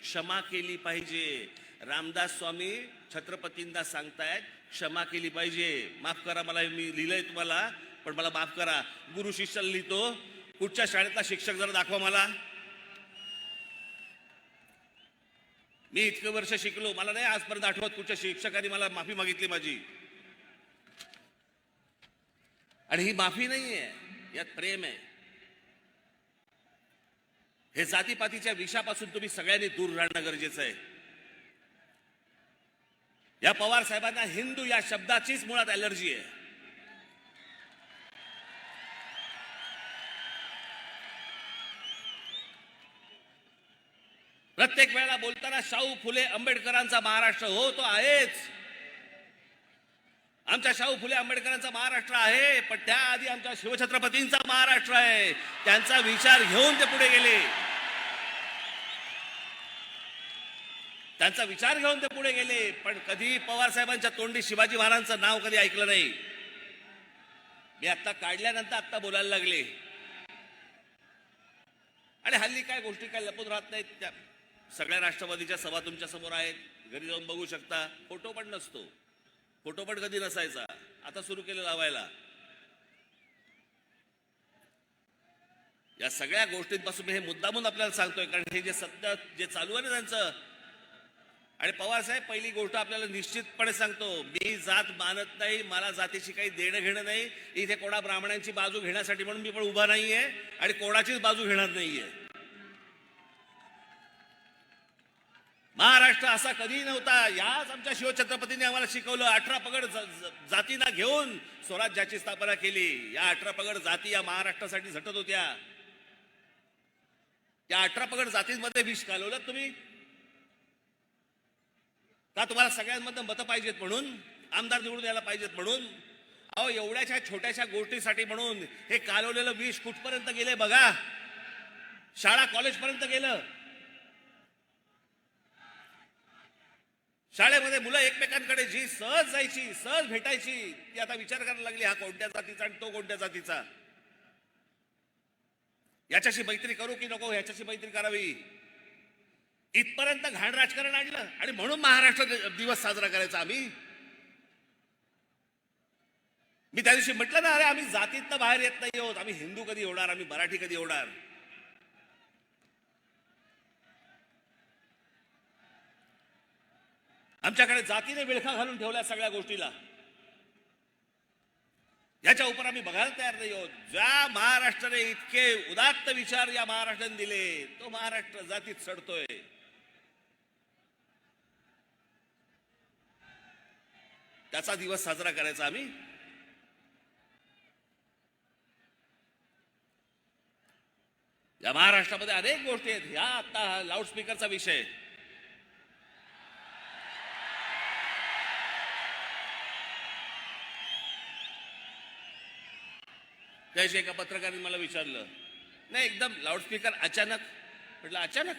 क्षमा केली पाहिजे. रामदास स्वामी छत्रपतींना सांगतायत क्षमा केली पाहिजे. माफ करा, मला मी लिहिलंय तुम्हाला पण मला माफ करा. गुरु शिष्याला लिहितो, कुठच्या शाळेतला शिक्षक जरा दाखवा मला. मी इतकं वर्ष शिकलो, मला नाही आजपर्यंत आठवत कुठच्या शिक्षकाने मला माफी मागितली माझी. आणि ही माफी नाहीये, यात प्रेम आहे. हे जातीपातीच्या विषापासून तुम्ही सगळ्यांनी दूर राहणं गरजेचं आहे. या पवार साहेबांना हिंदू या शब्दाचीच मुळात ॲलर्जी आहे. प्रत्येक वेळेला बोलताना शाहू फुले आंबेडकरांचा महाराष्ट्र, हो तो आहेच, आमच्या शाहू फुले आंबेडकरांचा महाराष्ट्र आहे, पण त्याआधी आमच्या शिवछत्रपतींचा महाराष्ट्र आहे. त्यांचा विचार घेऊन ते पुढे गेले, त्यांचा विचार घेऊन ते पुढे गेले. पण कधी पवार साहेबांच्या तोंडी शिवाजी महाराजांचं नाव कधी ऐकलं नाही. मी आता काढल्यानंतर आता बोलायला लागले. आणि हल्ली काय गोष्टी काय लपून राहत नाहीत. त्या सगळ्या राष्ट्रवादीच्या सभा तुमच्या समोर आहेत, घरी जाऊन बघू शकता. फोटो पण नसतो, फोटो पण कधी नसायचा, आता सुरू केलं लावायला. या सगळ्या गोष्टींपासून मी हे मुद्दामून आपल्याला सांगतोय, कारण हे जे सत्य जे चालू आहे ना त्यांचं. आणि पवार साहेब, पहिली गोष्ट आपल्याला निश्चितपणे सांगतो, मी जात मानत नाही, मला जातीशी काही देणं घेणं नाही. इथे कोणा ब्राह्मणांची बाजू घेण्यासाठी म्हणून मी पण उभा नाहीये आणि कोणाचीच बाजू घेणार नाहीये. महाराष्ट्र असा कधी नव्हता. याच आमच्या शिवछत्रपतींनी आम्हाला शिकवलं. 18 पगड जातींना घेऊन स्वराज्याची स्थापना केली. या 18 पगड जाती या महाराष्ट्रासाठी झटत होत्या. या 18 पगड जातींमध्ये विष घालवलं तुम्ही का? तुम्हाला सगळ्यांमधनं मतं पाहिजेत म्हणून, आमदार निवडून यायला पाहिजेत म्हणून? अहो, एवढ्याच्या छोट्याशा गोष्टीसाठी म्हणून हे कालवलेलं विष कुठपर्यंत गेले बघा. शाळा कॉलेज पर्यंत गेलं. शाळेमध्ये मुलं एकमेकांकडे जी सहज जायची, सहज भेटायची, ती आता विचार करायला लागली, हा कोणत्या जातीचा आणि तो कोणत्या जातीचा, याच्याशी मैत्री करू की नको, याच्याशी मैत्री करावी, इथपर्यंत घाण राजकारण आणलं. आणि म्हणून महाराष्ट्र दिवस साजरा करायचा आम्ही. मी त्या दिवशी म्हटलं ना, अरे आम्ही जातीतनं बाहेर येत नाही आहोत. आम्ही हिंदू कधी होणार, आम्ही मराठी कधी होणार. आमच्याकडे जातीने विळखा घालून ठेवल्या सगळ्या गोष्टीला. याच्या उपर आम्ही बघायला तयार नाही आहोत. ज्या महाराष्ट्राने इतके उदात्त विचार या महाराष्ट्राने दिले, तो महाराष्ट्र जातीत सडतोय. त्याचा दिवस साजरा करायचा आम्ही. या महाराष्ट्रामध्ये अनेक गोष्टी आहेत. ह्या आता लाऊडस्पीकरचा विषय, त्याशी एका पत्रकाराने मला विचारलं, नाही एकदम लाऊडस्पीकर अचानक. म्हटलं अचानक?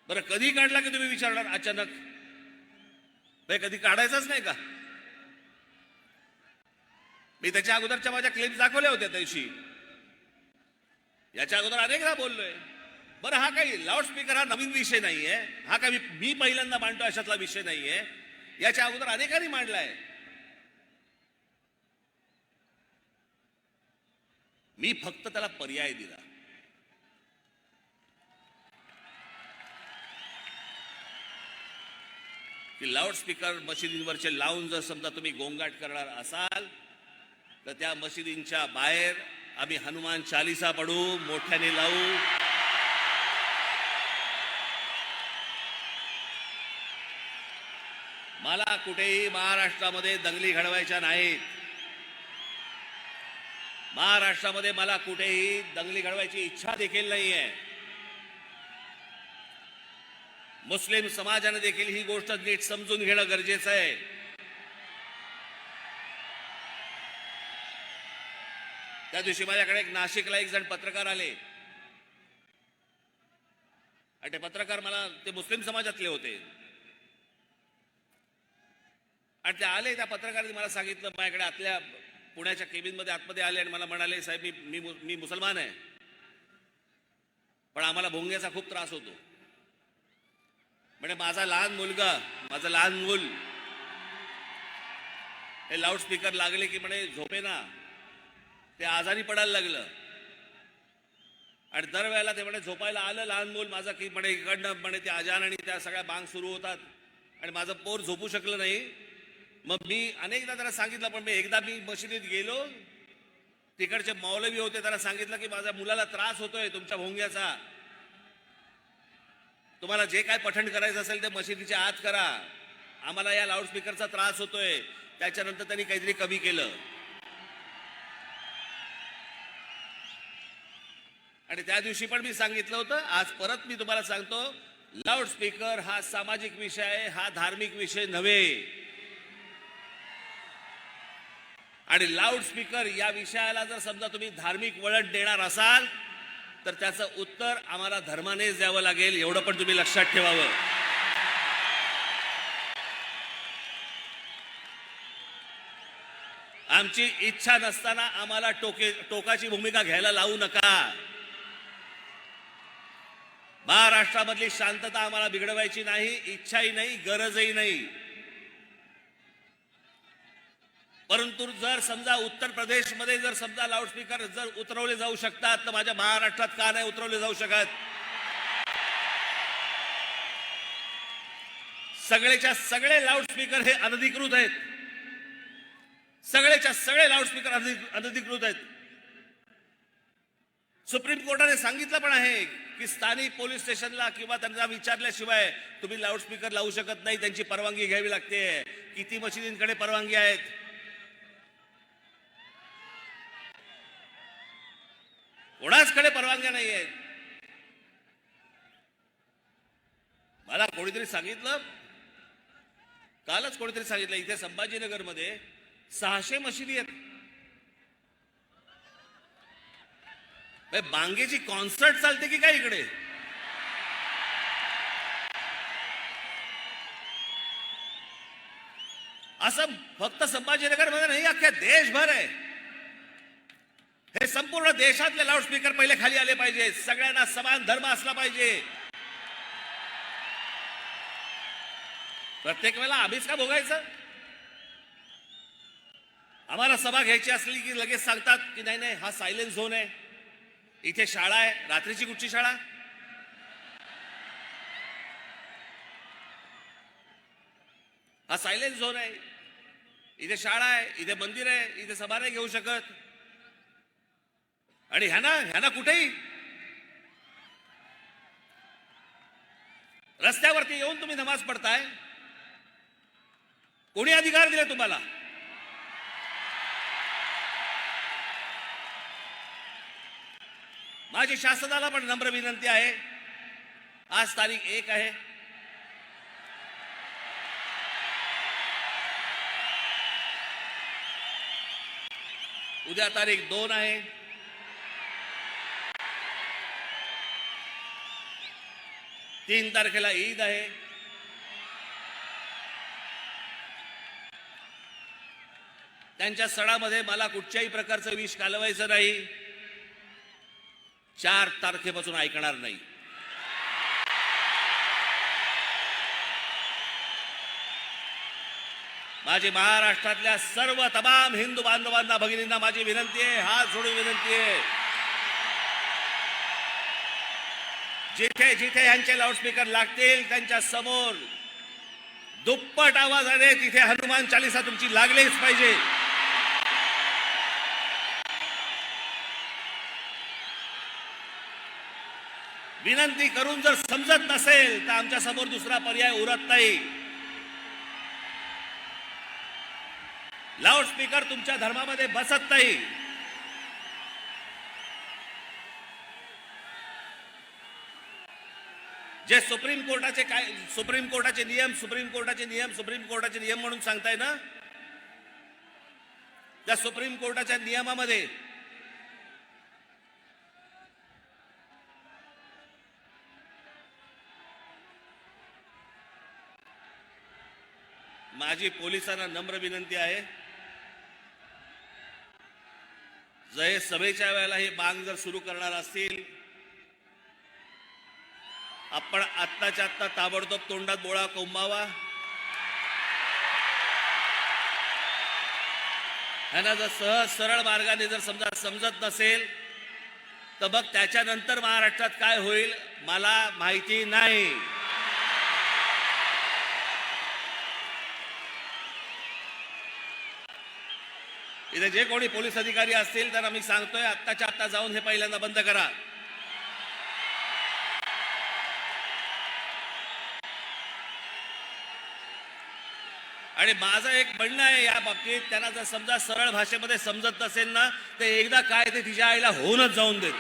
बरं कधी काढला की तुम्ही विचारणार अचानक? कधी काढायचाच नाही का? मी त्याच्या अगोदरच्या माझ्या क्लिप्स दाखवल्या होत्या त्याशी. याच्या अगोदर अनेकदा बोललोय. बरं हा काही लाऊडस्पीकर हा नवीन विषय नाहीये, हा काही मी पहिल्यांदा मांडतो अशातला विषय नाहीये. याच्या अगोदर अनेकांनी मांडलाय. मी फक्त त्याला पर्याय दिला. की लाऊडस्पीकर मशिदींवरचे लावून जर समजा तुम्ही गोंगाट करणार असाल तर त्या मशिदींच्या बाहेर आम्ही हनुमान चालीसा पढू, मोठ्याने लावू. मला कुठेही महाराष्ट्रामध्ये दंगली घडवायच्या नाहीत. महाराष्ट्रामध्ये मला कुठेही दंगली घडवायची इच्छा देखील नाहीये. मुस्लिम समाजाने देखील ही गोष्ट नीट समजून घेणं गरजेचं आहे. त्या दिवशी माझ्याकडे नाशिकला एक जण पत्रकार आले आणि ते पत्रकार मला ते मुस्लिम समाजातले होते आणि ते आले. त्या पत्रकारांनी मला सांगितलं, माझ्याकडे आतल्या पुण्याच्या केबिन मध्ये आतमध्ये आले आणि मला म्हणाले, साहेब मी मुसलमान आहे पण आम्हाला भोंग्याचा खूप त्रास होतो. म्हणजे माझा लहान मूल हे लाऊडस्पीकर लागले की म्हणे झोपेना ते आजारी पडायला लागलं. आणि दरवेळेला ते म्हणे झोपायला आलं लहान मूल माझं की म्हणे इकडनं म्हणे ते अजान आणि त्या सगळ्या बांग सुरू होतात आणि माझं पोर झोपू शकलं नाही. मग मी अनेकदा त्याला सांगितलं, पण एकदा मी मशिदीत गेलो, तिकडचे मौलवी होते, त्याला सांगितलं की माझ्या मुलाला त्रास होतोय तुमच्या भोंग्याचा, तुम्हाला जे काय पठण करायचं असेल ते मशिदीच्या आत करा, आम्हाला या लाऊडस्पीकरचा त्रास होतोय. त्याच्यानंतर त्यांनी काहीतरी कमी केलं आणि त्या दिवशी पण मी सांगितलं होतं, आज परत मी तुम्हाला सांगतो, लाऊडस्पीकर हा सामाजिक विषय आहे, हा धार्मिक विषय नव्हे. आणि लाऊडस्पीकर या विषयाला जर समजा तुम्ही धार्मिक वळण देणार असाल तर त्याचं उत्तर आम्हाला धर्मानेच द्यावं लागेल, एवढं पण तुम्ही लक्षात ठेवावं. आमची इच्छा नसताना आम्हाला टोकाची भूमिका घ्यायला लावू नका. महाराष्ट्रामधली शांतता आम्हाला बिघडवायची नाही, इच्छाही नाही, गरजही नाही. परंतु जर समजा उत्तर प्रदेशमध्ये जर समजा लाऊडस्पीकर जर उतरवले जाऊ शकतात तर माझ्या महाराष्ट्रात का नाही उतरवले जाऊ शकत? सगळेच्या सगळे लाऊडस्पीकर हे अनधिकृत आहेत. सगळेच्या सगळे लाऊडस्पीकर अनधिकृत आहेत. सुप्रीम कोर्टाने सांगितलं पण आहे की स्थानिक पोलीस स्टेशनला किंवा त्यांना विचारल्याशिवाय तुम्ही लाऊडस्पीकर लावू शकत नाही, त्यांची परवानगी घ्यावी लागते. किती मशिदींकडे परवानगी आहेत? कोणाचकडे परवानग्या नाही आहेत. मला कोणीतरी सांगितलं, कालच कोणीतरी सांगितलं, इथे संभाजीनगर मध्ये 600 मशिदी आहेत. बांगेची कॉन्सर्ट चालते की काय इकडे? असं फक्त संभाजीनगर मध्ये नाही, अख्ख्या देशभर आहे. हे संपूर्ण देशातले लाऊडस्पीकर पहिले खाली आले पाहिजे. सगळ्यांना समान धर्म असला पाहिजे. प्रत्येक वेळेला आम्हीच का भोगायचं? आम्हाला सभा घ्यायची असली की लगेच सांगतात की नाही नाही, हा सायलेन्स झोन आहे, इथे शाळा आहे. रात्रीची कुठची शाळा? हा सायलेन्स झोन आहे, इथे शाळा आहे, इथे मंदिर आहे, इथे सभा नाही घेऊ शकत. आणि ह्याना कुठेही रस्त्यावरती येऊन तुम्ही नमाज पडताय. कोणी अधिकार दिले तुम्हाला? माझी शासनाला पण नम्र विनंती आहे, आज तारीख 1 आहे, उद्या तारीख 2 आहे, तीन तारखेला ईद आहे, त्यांच्या सणामध्ये मला कुठच्याही प्रकारचं विष कालवायचं नाही. 4 तारखेपासून ऐकणार नाही. माझी महाराष्ट्रातल्या सर्व तमाम हिंदू बांधवांना, भगिनींना माझी विनंती आहे, हात जोडून विनंती आहे, जिथे जिथे यांचे लाऊडस्पीकर लागतील त्यांच्या समोर दुप्पट आवाजाने तिथे हनुमान चालीसा तुमची लागलीच पाहिजे. विनंती करून जर समजत नसेल तर आमच्या समोर दुसरा पर्याय उरत नाही. लाऊडस्पीकर तुमच्या धर्मामध्ये बसत नाही. जे सुप्रीम कोर्टाचे नियम म्हणून सांगताय ना, त्या सुप्रीम कोर्टाच्या नियमामध्ये माझी पोलिसांना नम्र विनंती आहे, जर सभेच्या वेळेला हे बांग जर सुरू करणार असतील, आपण आत्ताच्या आत्ता ताबडतोब तोंडात बोळा कोंबावा. ह्यांना जर सहज सरळ मार्गाने जर समजा समजत नसेल तर मग त्याच्यानंतर महाराष्ट्रात काय होईल मला माहिती नाही. इथे जे कोणी पोलीस अधिकारी असतील त्यांना मी सांगतोय, आत्ताच्या आत्ता जाऊन हे पहिल्यांदा बंद करा. आणि माझं एक म्हणणं आहे या बाबतीत, त्यांना जर समजा सरळ भाषेमध्ये समजत नसेल ना तर एकदा काय ते तिच्या आईला होऊनच जाऊन देत.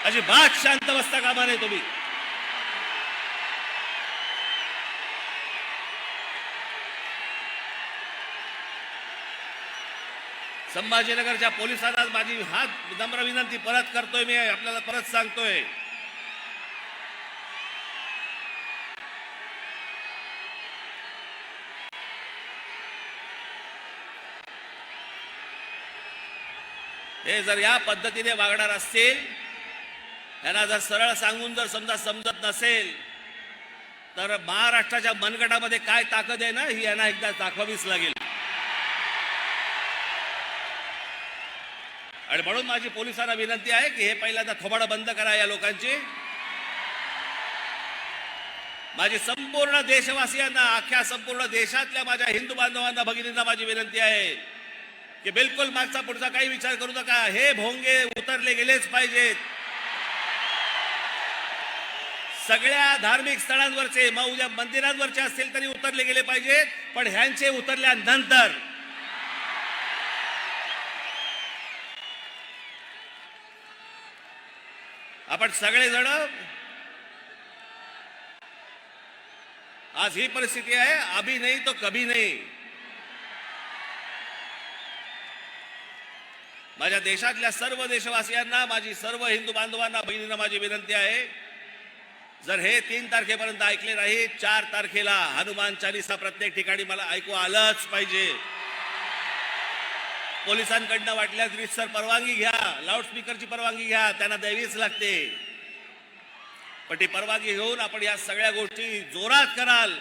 अजिबात शांत बसता कामा नये तुम्ही. संभाजीनगरच्या पोलिसांना माझी हात नम्र विनंती परत करतोय, मी आपल्याला परत सांगतोय, हे जर या पद्धतीने वागणार असतील, यांना जर सरळ सांगून जर समजा समजत नसेल तर महाराष्ट्राच्या मनगटामध्ये काय ताकद आहे ना ही यांना एकदा दाखवावीच लागेल. आणि म्हणून माझी पोलिसांना विनंती आहे की हे पहिल्यांदा थोबाडं बंद करा या लोकांची. माझी संपूर्ण देशवासियांना, अख्ख्या संपूर्ण देशातल्या माझ्या हिंदू बांधवांना, भगिनींना माझी विनंती आहे की बिलकुल मागचा पुढचा काही विचार करू नका. हे भोंगे उतरले गेलेच पाहिजेत. सगळ्या धार्मिक स्थळांवरचे, मग उद्या मंदिरांवरचे असतील तरी उतरले गेले पाहिजेत, पण ह्यांचे उतरल्यानंतर आपण सगळेजण, आज ही परिस्थिती आहे, अभी नहीं तो कभी नहीं. माझ्या देशातल्या सर्व देशवासियांना, माझी सर्व हिंदू बांधवांना, बहिणींना माझी विनंती आहे, जर हे 3 तारखेपर्यंत ऐकले नाही, 4 तारखेला हनुमान चालीसा प्रत्येक ठिकाणी मला ऐकू आलंच पाहिजे. पोलिसांकडनं वाटल्यास रीतसर परवानगी घ्या, लाऊडस्पीकरची परवानगी घ्या, त्यांना द्यावीच लागते. पण ती परवानगी घेऊन आपण या सगळ्या गोष्टी जोरात कराल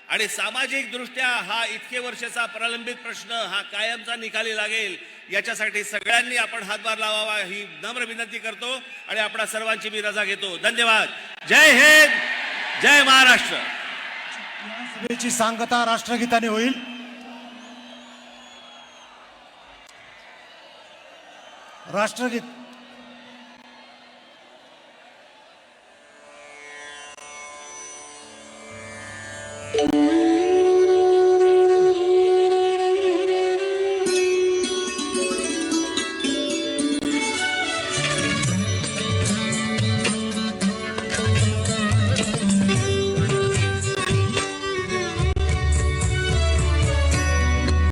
आणि सामाजिक दृष्ट्या हा इतके वर्षाचा प्रलंबित प्रश्न हा कायमचा निकाली लागेल, याच्यासाठी सगळ्यांनी आपण हातभार लावावा ही नम्र विनंती करतो आणि आपणा सर्वांची मी रजा घेतो. धन्यवाद. जय हिंद, जय महाराष्ट्र. सभेची सांगता राष्ट्रगीताने होईल. राष्ट्रगीत Ooh.